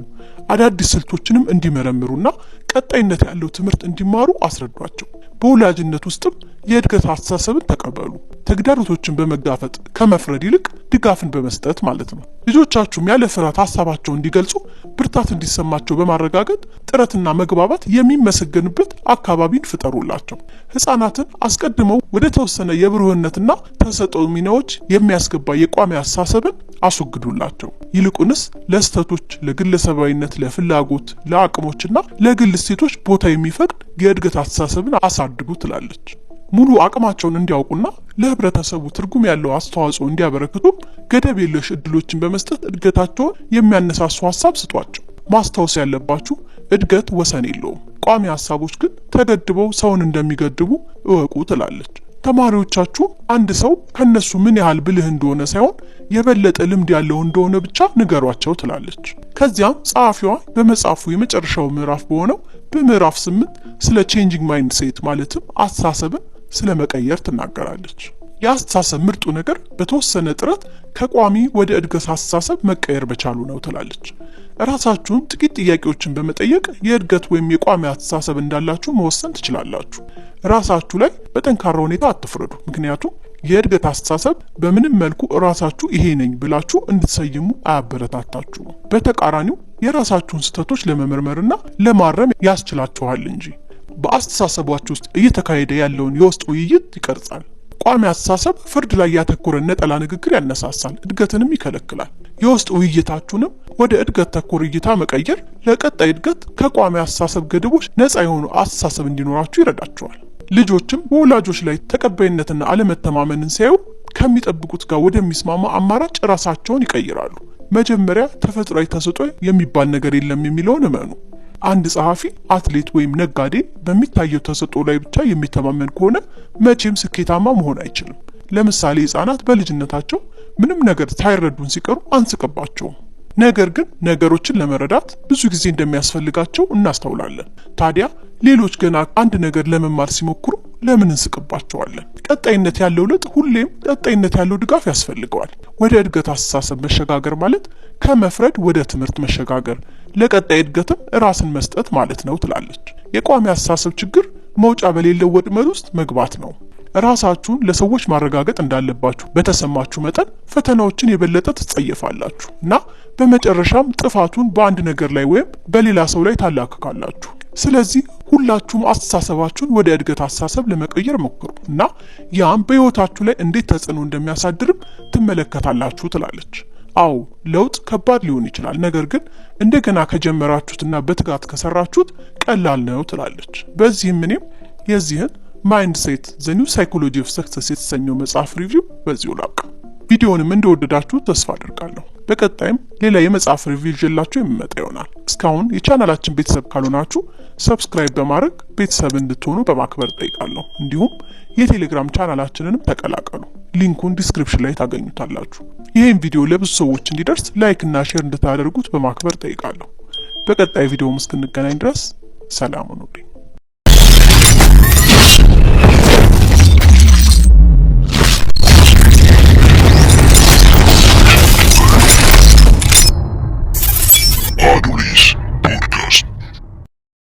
አዳዲስ ስልቶችንም እንዲመረምሩና ቀጣይነት ያለው ትምህርት እንዲማሩ አስረዷቸው። በወላጅነት ውስጥም የእድገት አስተሳሰብን ተቀበሉ። ተግዳሮቶችን በመጋፈጥ ከመፍረድ ይልቅ ድጋፍን በመስጠት ማለት ነው። ልጆቻችሁም ያለ ፍርሃት ሀሳባቸውን እንዲገልጹ፣ ብርታት እንዲሰማቸው በማረጋገጥ ጥረትና መግባባት የሚመሰገንበት አካባቢን ፍጠሩላቸው። ህፃናትን አስቀድመው ወደ ተወሰነ የብሩህነትና ተሰጥኦ ሚናዎች የሚያስገባ የቋሚ አስተሳሰብን አስወግዱላቸው። ይልቁንስ ለስተቶች፣ ለግለሰባዊነት፣ ለፍላጎት፣ ለአቅሞችና ለግል እሴቶች ቦታ የሚፈቅድ የእድገት አስተሳሰብን አሳድጉ ትላለች። ሙሉ አቅማቸውን እንዲያውቁና ለህብረተሰቡ ትርጉም ያለው አስተዋጽኦ እንዲያበረክቱም ገደብ የለሽ እድሎችን በመስጠት እድገታቸውን የሚያነሳሱ ሀሳብ ስጧቸው። ማስታወስ ያለባችሁ እድገት ወሰን የለውም። ቋሚ ሀሳቦች ግን ተገድበው ሰውን እንደሚገድቡ እወቁ ትላለች። ተማሪዎቻችሁ አንድ ሰው ከነሱ ምን ያህል ብልህ እንደሆነ ሳይሆን የበለጠ ልምድ ያለው እንደሆነ ብቻ ንገሯቸው ትላለች። ከዚያም ጸሐፊዋ በመጽሐፉ የመጨረሻው ምዕራፍ በሆነው በምዕራፍ 8 ስለ ቼንጂንግ ማይንድ ሴት ማለትም አስተሳሰብን ስለ መቀየር ትናገራለች። የአስተሳሰብ ምርጡ ነገር በተወሰነ ጥረት ከቋሚ ወደ እድገት አስተሳሰብ መቀየር በቻሉ ነው ትላለች። ራሳችሁን ጥቂት ጥያቄዎችን በመጠየቅ የእድገት ወይም የቋሚ አስተሳሰብ እንዳላችሁ መወሰን ትችላላችሁ። ራሳችሁ ላይ በጠንካራ ሁኔታ አትፍረዱ፣ ምክንያቱም የእድገት አስተሳሰብ በምንም መልኩ ራሳችሁ ይሄ ነኝ ብላችሁ እንድትሰይሙ አያበረታታችሁም። በተቃራኒው የራሳችሁን ስህተቶች ለመመርመርና ለማረም ያስችላችኋል እንጂ። በአስተሳሰባችሁ ውስጥ እየተካሄደ ያለውን የውስጥ ውይይት ይቀርጻል። ቋሚ አስተሳሰብ ፍርድ ላይ ያተኮረ ነጠላ ንግግር ያነሳሳል፣ እድገትንም ይከለክላል። የውስጥ ውይይታችሁንም ወደ እድገት ተኮር እይታ መቀየር ለቀጣይ እድገት ከቋሚ አስተሳሰብ ገደቦች ነፃ የሆኑ አስተሳሰብ እንዲኖራችሁ ይረዳችኋል። ልጆችም በወላጆች ላይ ተቀባይነትና አለመተማመንን ሲያዩ ከሚጠብቁት ጋር ወደሚስማማ አማራጭ ራሳቸውን ይቀይራሉ። መጀመሪያ ተፈጥሯዊ ተሰጥኦ የሚባል ነገር የለም የሚለውን እመኑ። አንድ ጸሐፊ፣ አትሌት ወይም ነጋዴ በሚታየው ተሰጥኦ ላይ ብቻ የሚተማመን ከሆነ መቼም ስኬታማ መሆን አይችልም። ለምሳሌ ህጻናት በልጅነታቸው ምንም ነገር ሳይረዱን ሲቀሩ አንስቅባቸውም። ነገር ግን ነገሮችን ለመረዳት ብዙ ጊዜ እንደሚያስፈልጋቸው እናስተውላለን። ታዲያ ሌሎች ገና አንድ ነገር ለመማር ሲሞክሩ ለምን እንስቅባቸዋለን? ቀጣይነት ያለው ለውጥ ሁሌም ቀጣይነት ያለው ድጋፍ ያስፈልገዋል። ወደ እድገት አስተሳሰብ መሸጋገር ማለት ከመፍረድ ወደ ትምህርት መሸጋገር፣ ለቀጣይ እድገትም ራስን መስጠት ማለት ነው ትላለች። የቋሚ አስተሳሰብ ችግር መውጫ በሌለው ወጥመድ ውስጥ መግባት ነው። ራሳችሁን ለሰዎች ማረጋገጥ እንዳለባችሁ በተሰማችሁ መጠን ፈተናዎችን የበለጠ ትጸየፋላችሁ እና በመጨረሻም ጥፋቱን በአንድ ነገር ላይ ወይም በሌላ ሰው ላይ ታላክካላችሁ። ስለዚህ ሁላችሁም አስተሳሰባችሁን ወደ እድገት አስተሳሰብ ለመቀየር ሞክሩ እና ያም በህይወታችሁ ላይ እንዴት ተጽዕኖ እንደሚያሳድርም ትመለከታላችሁ ትላለች። አዎ ለውጥ ከባድ ሊሆን ይችላል፣ ነገር ግን እንደገና ከጀመራችሁትና በትጋት ከሰራችሁት ቀላል ነው ትላለች። በዚህም እኔም የዚህን ማይንድሴት ዘ ኒው ሳይኮሎጂ ኦፍ ሰክሰስ የተሰኘው መጽሐፍ ሪቪው በዚሁ ላብቃ። ቪዲዮንም እንደወደዳችሁ ተስፋ አድርጋለሁ። በቀጣይም ሌላ የመጽሐፍ ሪቪው ይዤላችሁ የሚመጣ ይሆናል። እስካሁን የቻናላችን ቤተሰብ ካልሆናችሁ ሰብስክራይብ በማድረግ ቤተሰብ እንድትሆኑ በማክበር ጠይቃለሁ። እንዲሁም የቴሌግራም ቻናላችንንም ተቀላቀሉ። ሊንኩን ዲስክሪፕሽን ላይ ታገኙታላችሁ። ይህን ቪዲዮ ለብዙ ሰዎች እንዲደርስ ላይክ እና ሼር እንድታደርጉት በማክበር ጠይቃለሁ። በቀጣይ ቪዲዮም እስክንገናኝ ድረስ ሰላም ሁኑልኝ።